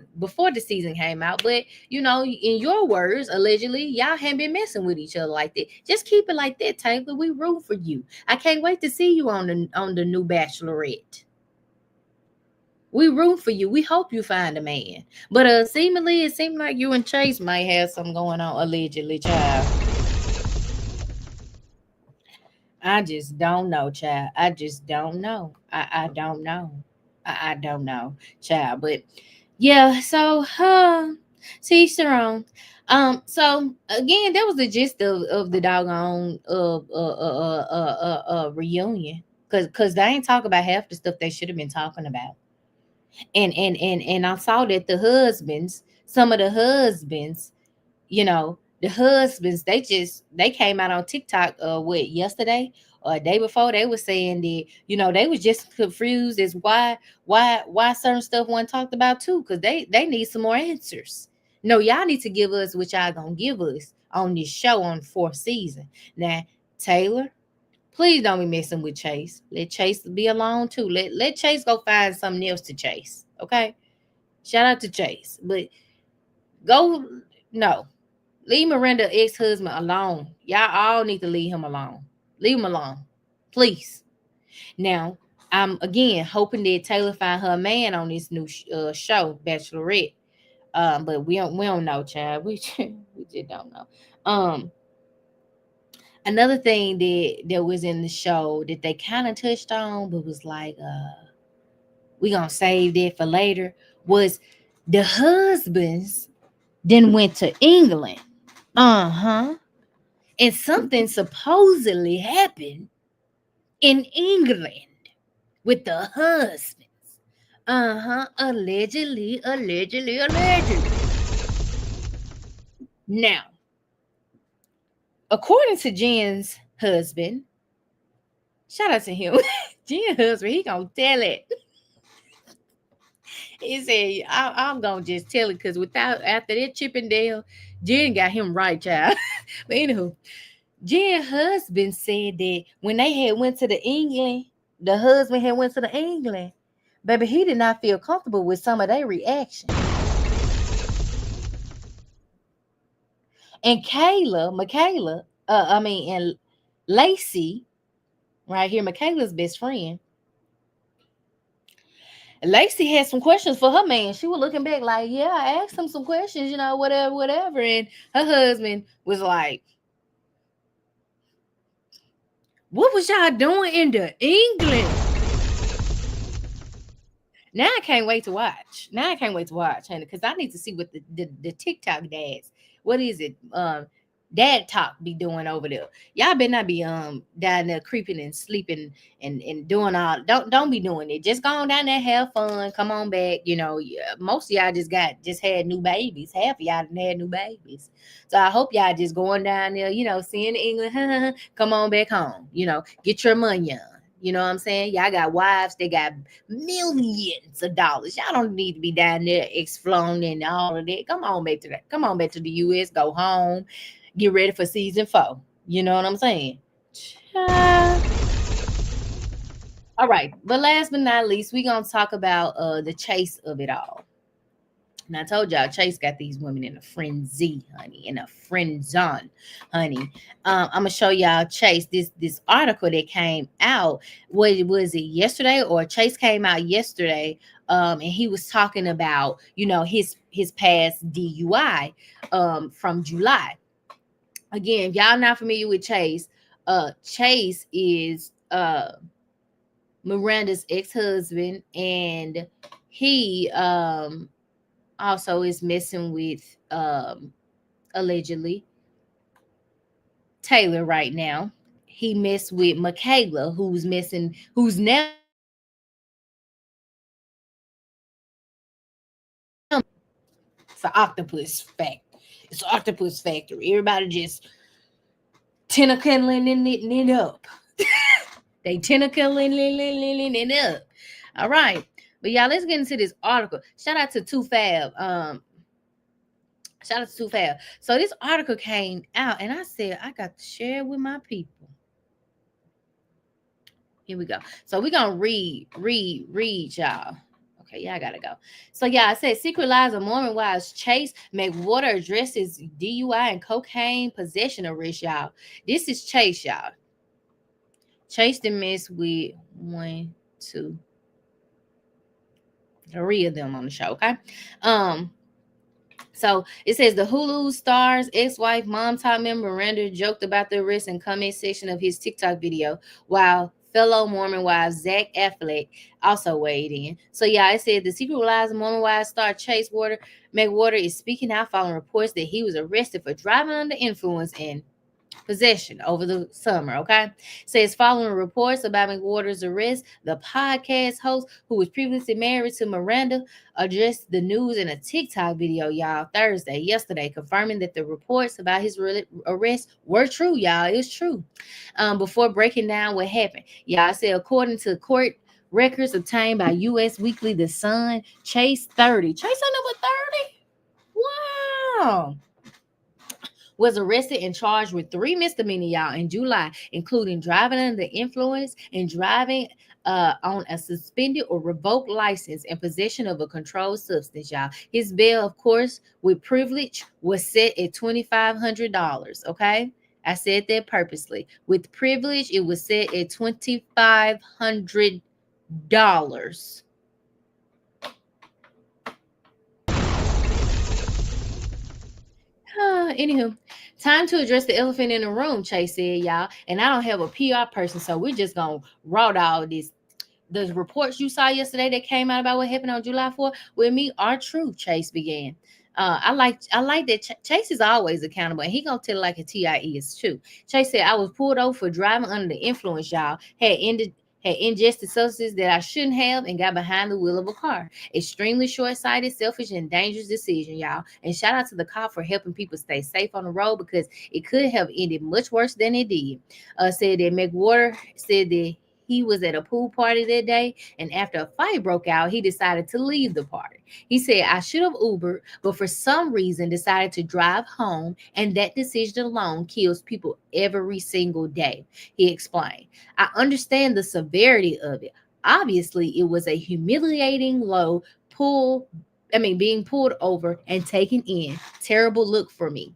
the season came out, but in your words, allegedly, y'all haven't been messing with each other like that. Just keep it like that, Taylor. We root for you. I can't wait to see you on the new Bachelorette. We root for you. We hope you find a man. But seemingly, it seemed like you and Chase might have something going on, allegedly, child. I just don't know, child. I just don't know. I don't know. I don't know, child. But yeah, so to each their own. So again, that was the gist of the doggone reunion. Cause they ain't talk about half the stuff they should have been talking about. And I saw that some of the husbands, The husbands, they came out on TikTok what, yesterday or a day before. They were saying that, they was just confused as why certain stuff wasn't talked about too, because they need some more answers. No, y'all need to give us what y'all gonna give us on this show on fourth season. Now, Taylor, please don't be messing with Chase. Let Chase be alone too. Let Chase go find something else to chase. Okay. Shout out to Chase. But go, no. Leave Miranda ex-husband alone. Y'all all need to leave him alone. Leave him alone. Please. Now, I'm again hoping that Taylor find her man on this new show, Bachelorette. But we don't know, child. We just don't know. Another thing that was in the show that they kind of touched on, but was like, we gonna save that for later, was the husbands then went to England. Uh-huh. And something supposedly happened in England with the husbands. Uh-huh. Allegedly, allegedly, allegedly. Now, according to Jen's husband, shout out to him. Jen's husband, he gonna tell it. He said, I'm gonna just tell it because without after that Chippendale, Jen got him right, child. But anywho, Jen's husband said that when they had went to the England, the husband had went to the England, baby, he did not feel comfortable with some of their reactions. And Makayla, and Lacey, right here, Makayla's best friend, Lacey had some questions for her man. She was looking back like, yeah, I asked him some questions, whatever, whatever. And her husband was like, what was y'all doing in the England? Now I can't wait to watch. Honey, because I need to see what the TikTok dads, what is it? Dad talk be doing over there. Y'all better not be down there creeping and sleeping and doing all. Don't be doing it. Just go on down there, have fun, come on back. Yeah, most of y'all just had new babies. Half of y'all done had new babies. So I hope y'all just going down there, seeing England, come on back home. Get your money on. You know what I'm saying? Y'all got wives, they got millions of dollars. Y'all don't need to be down there exploring and all of that. Come on back to that. Come on back to the US, go home, get ready for season 4. You know what I'm saying? Child. All right. But last but not least, we're gonna talk about the chase of it all. And I told y'all, Chase got these women in a frenzy, honey, in a friend zone, honey. I'm gonna show y'all Chase this article that came out. What was it, yesterday? Or Chase came out yesterday, and he was talking about his past DUI from July. Again, if y'all not familiar with Chase, Chase is Miranda's ex-husband, and he also is messing with allegedly Taylor right now. He messed with Makayla, who's now it's an octopus fact. It's an octopus factory. Everybody just tentacling it up. They tentacling it up. All right. But y'all, let's get into this article. Shout out to Too Fab. Shout out to Too Fab. So this article came out, and I said I got to share it with my people. Here we go. So we're gonna read, y'all. Okay, y'all gotta go. So yeah, I said secret lives of Mormon wives. Chase McWater addresses DUI and cocaine possession arrest, y'all. This is Chase, y'all. Chase the mess with 1, 2, 3 of them on the show. Okay. So it says the Hulu star's ex-wife, mom top member Miranda joked about the arrest and comment section of his TikTok video, while fellow Mormon wife Zach Affleck also weighed in. So yeah, it said the secret lives of Mormon wives star Chase McWater is speaking out following reports that he was arrested for driving under influence and possession over the summer. Okay, says following reports about McWater's arrest, the podcast host, who was previously married to Miranda, addressed the news in a TikTok video, y'all, Thursday, yesterday, confirming that the reports about his arrest were true, y'all. It's true. Before breaking down what happened, y'all, said according to court records obtained by U.S. Weekly The Sun, Chase 30. Chase number 30? Wow, was arrested and charged with 3 misdemeanor, y'all, in July, including driving under the influence and driving on a suspended or revoked license and possession of a controlled substance, y'all. His bail, of course, with privilege, was set at $2,500. Okay, I said that purposely. With privilege, it was set at $2,500. Anywho, time to address the elephant in the room, Chase said, y'all. And I don't have a PR person, so we're just going to raw all this. The reports you saw yesterday that came out about what happened on July 4th with me are true, Chase began. I like that Chase is always accountable, and he gonna tell it like a TI is too. Chase said, I was pulled over for driving under the influence, y'all. Had ingested substances that I shouldn't have and got behind the wheel of a car. Extremely short-sighted, selfish, and dangerous decision, y'all. And shout out to the cop for helping people stay safe on the road, because it could have ended much worse than it did. Said that McWater said that he was at a pool party that day, and after a fight broke out, he decided to leave the party. He said, I should have Ubered, but for some reason decided to drive home, and that decision alone kills people every single day. He explained, I understand the severity of it. Obviously, it was a humiliating low being pulled over and taken in. Terrible look for me.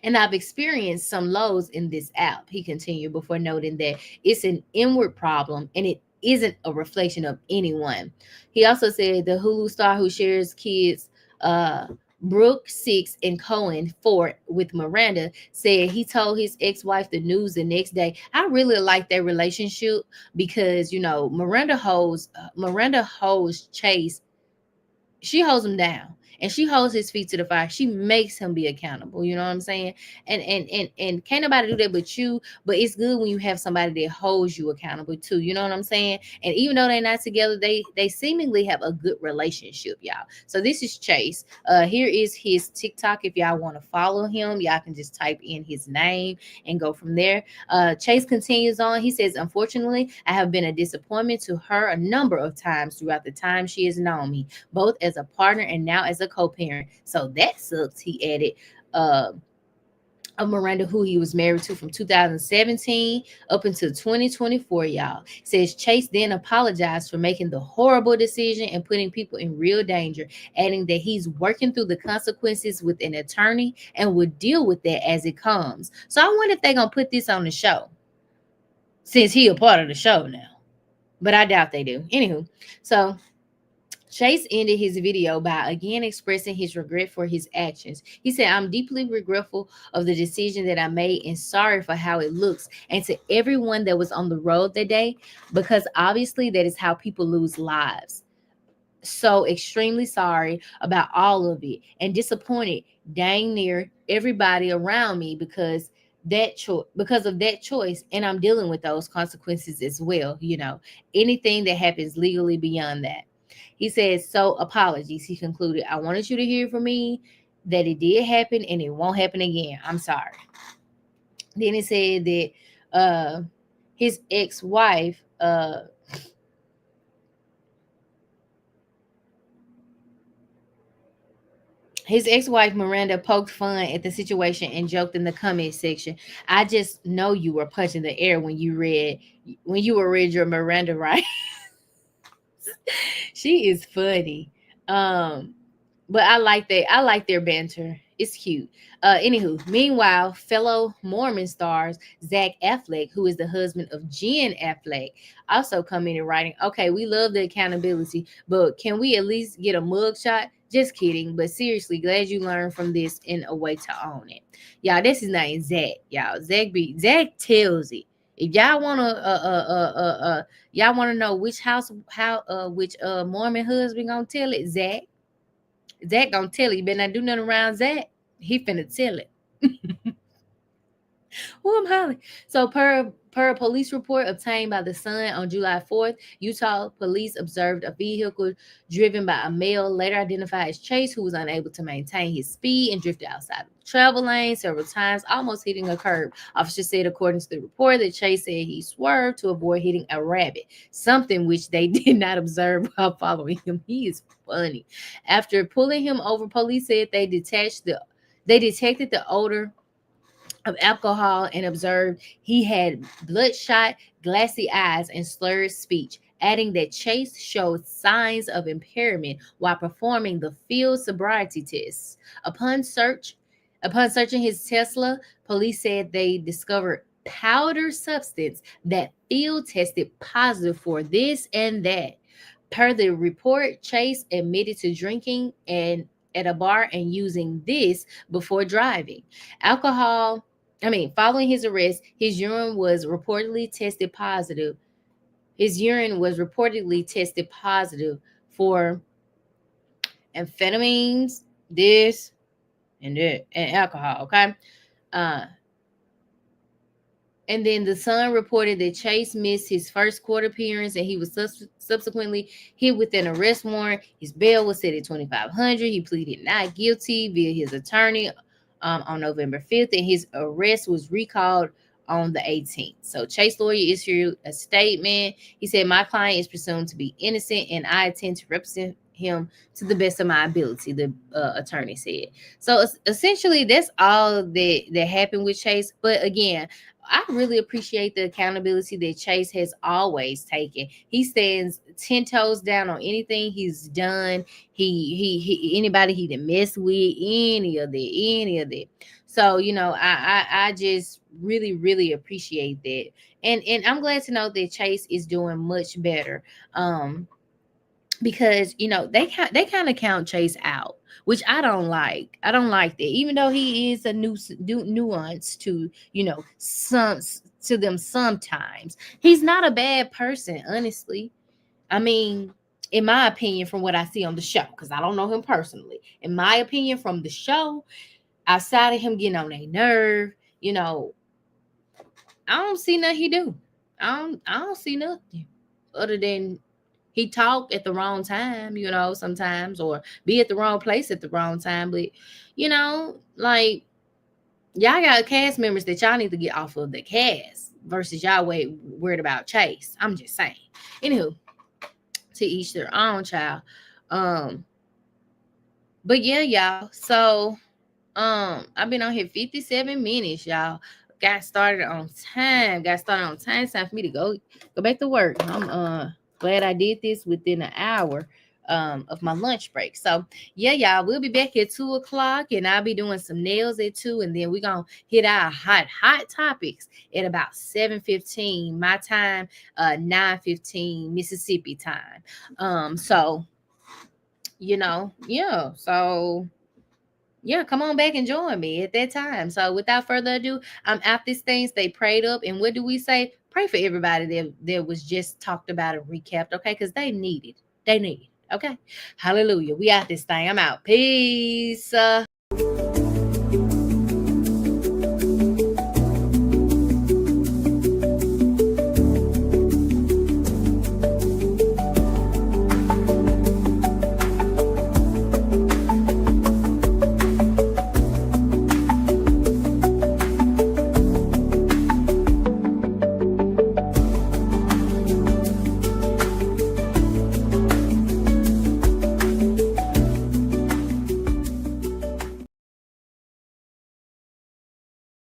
And I've experienced some lows in this app, he continued, before noting that it's an inward problem and it isn't a reflection of anyone. He also said the Hulu star who shares kids, Brooke 6 and Cohen 4 with Miranda, said he told his ex-wife the news the next day. I really like their relationship because, Miranda holds Chase, she holds him down, and she holds his feet to the fire. She makes him be accountable. You know what I'm saying? And can't nobody do that but you. But it's good when you have somebody that holds you accountable too. You know what I'm saying? And even though they're not together, they seemingly have a good relationship, y'all. So this is Chase. Here is his TikTok. If y'all want to follow him, y'all can just type in his name and go from there. Chase continues on. He says, unfortunately, I have been a disappointment to her a number of times throughout the time she has known me, both as a partner and now as a co-parent. So that sucks, he added. Of Miranda, who he was married to from 2017 up until 2024, y'all. Says Chase then apologized for making the horrible decision and putting people in real danger, adding that he's working through the consequences with an attorney and would deal with that as it comes. So I wonder if they're going to put this on the show, since he a part of the show now. But I doubt they do. Anywho, so Chase ended his video by again expressing his regret for his actions. He said, I'm deeply regretful of the decision that I made and sorry for how it looks. And to everyone that was on the road that day, because obviously that is how people lose lives. So extremely sorry about all of it and disappointed dang near everybody around me because of that choice, and I'm dealing with those consequences as well. Anything that happens legally beyond that. He says, so apologies. He concluded, I wanted you to hear from me that it did happen and it won't happen again. I'm sorry. Then he said that his ex-wife, Miranda poked fun at the situation and joked in the comment section, I just know you were punching the air when you read your Miranda right. She is funny. But I like that. I like their banter. It's cute. Anywho, meanwhile, fellow Mormon stars Zach Affleck, who is the husband of Jen Affleck, also commented writing, okay, we love the accountability, but can we at least get a mugshot? Just kidding. But seriously, glad you learned from this in a way to own it. Y'all, this is name Zach. Y'all, Zach tells it. If y'all wanna know which Mormon husband gonna tell it, Zach gonna tell it. You better not do nothing around Zach. He finna tell it. Who am Holly? So per a police report obtained by the Sun on July 4th, Utah police observed a vehicle driven by a male later identified as Chase, who was unable to maintain his speed and drifted outside of the travel lane several times, almost hitting a curb. Officers said, according to the report, that Chase said he swerved to avoid hitting a rabbit, something which they did not observe while following him. He is funny. After pulling him over, police said they detected the odor of alcohol and observed he had bloodshot, glassy eyes and slurred speech, adding that Chase showed signs of impairment while performing the field sobriety tests. Upon search, upon searching his Tesla, police said they discovered powder substance that field tested positive for this and that. Per the report, Chase admitted to drinking and at a bar and using this before driving. Following his arrest, his urine was reportedly tested positive. His urine was reportedly tested positive for amphetamines, this and that, and alcohol. Okay. Uh, And then the Sun reported that Chase missed his first court appearance and he was subsequently hit with an arrest warrant. His bail was set at $2,500. He pleaded not guilty via his attorney on November 5th, and his arrest was recalled on the 18th. So Chase lawyer issued a statement. He said, "My client is presumed to be innocent and I intend to represent him to the best of my ability," the attorney said. So essentially, that's all that happened with Chase. But again, I really appreciate the accountability that Chase has always taken. He stands 10 toes down on anything he's done. He anybody he done mess with, any of that. So, I just really appreciate that. And I'm glad to know that Chase is doing much better. Because they kind of count Chase out, which I don't like. I don't like that. Even though he is a nuance to some to them sometimes, he's not a bad person, honestly. I mean, in my opinion, from what I see on the show, because I don't know him personally. In my opinion, from the show, outside of him getting on their nerve, I don't see nothing he do. I don't see nothing other than he talk at the wrong time, sometimes, or be at the wrong place at the wrong time. But like, y'all got cast members that y'all need to get off of the cast versus y'all worried about Chase. I'm just saying. Anywho, to each their own, child. But yeah, y'all. So I've been on here 57 minutes, y'all. Got started on time. It's time for me to go back to work. I'm glad I did this within an hour of my lunch break. So yeah, y'all, we'll be back at 2:00, and I'll be doing some nails at 2, and then we're gonna hit our hot topics at about 7:15 my time, 9:15 Mississippi time. So yeah. So yeah, come on back and join me at that time. So without further ado, I'm out this thing. Stay prayed up. And what do we say? Pray for everybody that was just talked about and recapped, okay? Because they need it. Okay? Hallelujah. We out this thing. I'm out. Peace.